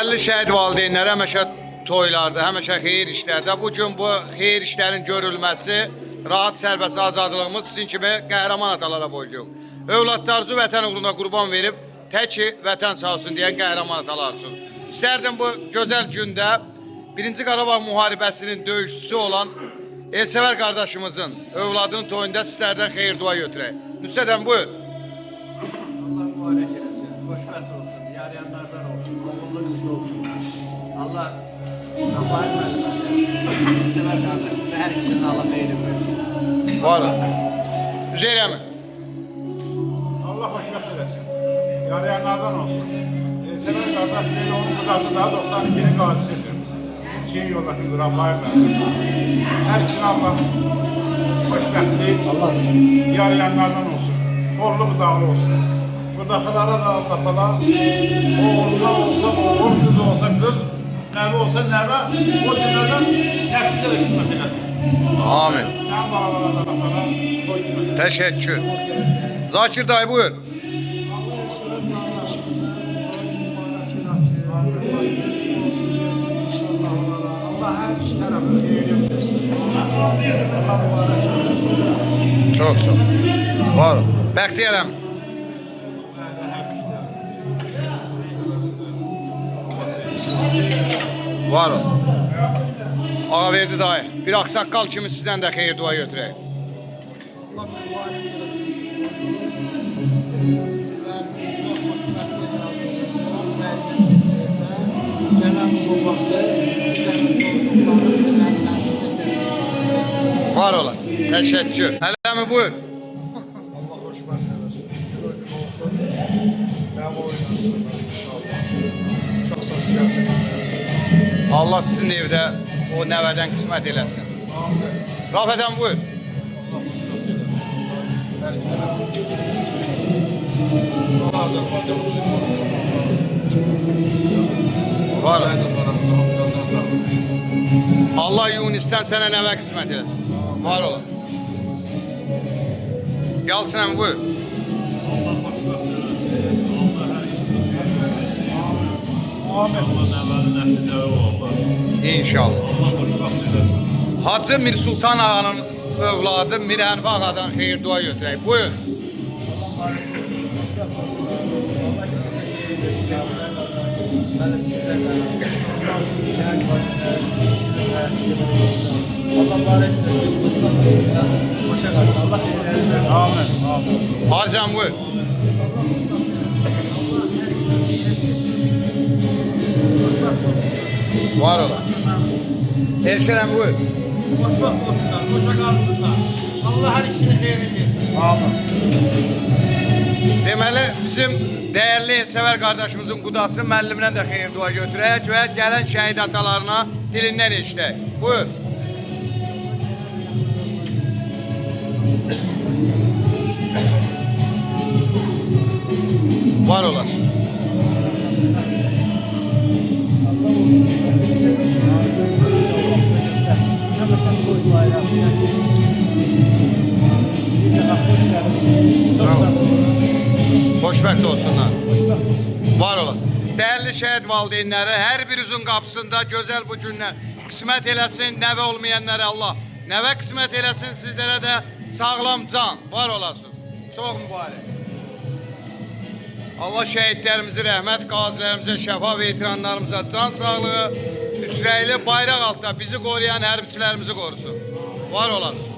Dəyərli şəhid valideynləri həmişə toylarda, həmişə xeyir işlərdə. Bugün bu xeyir işlərin görülməsi, rahat sərbəst azadlığımız sizin kimi qəhrəman atalara borcluq. Övladlarınızı vətən uğruna qurban verib, təki vətən sağ olsun deyən qəhrəman atalar üçün. İstərdim bu gözəl gündə 1-ci Qarabağ müharibəsinin döyüşçüsü olan Elsəvər qardaşımızın övladının toyunda sizlərdən xeyir dua götürək. Nüsrətəm buyur. Allah mübarək eləsin, xoşbəxt olsun, yarayanlardan olsun, oğullu qızlı olsun. Allah Rafael Məsələn, Elsəvər qardaşım və hər ikisinin Allah xeyri versin. Varım. Üzeyirəmi? Allah xoşbəxt eləsin, yarayanlardan olsun. Elsəvər qardaş belə onun qızası da 92-nin qazisidir. Şeyin yoldaşıdır, Rafael Məsələn. Hər ikisinin Allah xoşbəxtlik, yarayanlardan olsun. Xorluq dağlı olsun. Buradakılara da Allah'la oğulda olsa oğul, kız olsa kız, nəvi olsa nəvə, o cümlədən nəfsizə də qismət eləsin. Amin. Sən bağlılara da Allah'la o qismət eləsin. Təşəkkür. Zakir dayı buyur. Allah hər iki tərəfini xeyri versin. Allah mübarək eləsin. Çok sağ ol. Varım. Bəxtiyarəm. Var ol. Ağaverdi dayı. Bir aksaqqal kimi sizdən də xeyir dua götürək. Var olasın. Təşəkkür. Hələmi buyur. Allah xoşbəxt eləsin. Bir gün olsun. Mənim oynasınlar inşallah. Uşaq səsi gəlsin. Allah sizin evdə o nəvədən qismət eləsin. Rafədən buyur. Var. Allah Yunis'ten sənə nəvə qismət eləsin. Var olasın. Yalçın əmi buyur. İnşallah. Hacı Mir Sultan ağanın övladı Mir Hənifə ağadan xeyir dua götürək. Buyur. Allah mübarək eləsin. Hoşça qalın. Allah xeyirlərini versin. Amin. Amin. Harcan buyur. Var olasın. Erşelem buyur. Xoşbəxt olsunlar, hoşça qalsınlar. Allah hər ikisinin xeyrini versin. Amin. Deməli bizim değerli Elsəvər qardaşımızın qudası müəlliminə də xeyir dua götürək və gələn şəhid atalarına dilindən eşitək. Buyur. Var olasın. Xoşbəxt olsunlar. Var olasın. Değerli şəhid valideynləri hər birinizin qapısında gözəl bu günlər qismət eləsin, nəvə olmayanlara Allah. Nəvə qismət eləsin sizlərə də sağlam can. Var olasın. Çox mübarək. Allah şəhidlərimizi rəhmət, qazilərimizə şəfa və etiranlarımıza can sağlığı, üçrəyli bayraq altında bizi qoruyan hərbiçilərimizi qorusun. Var olasın.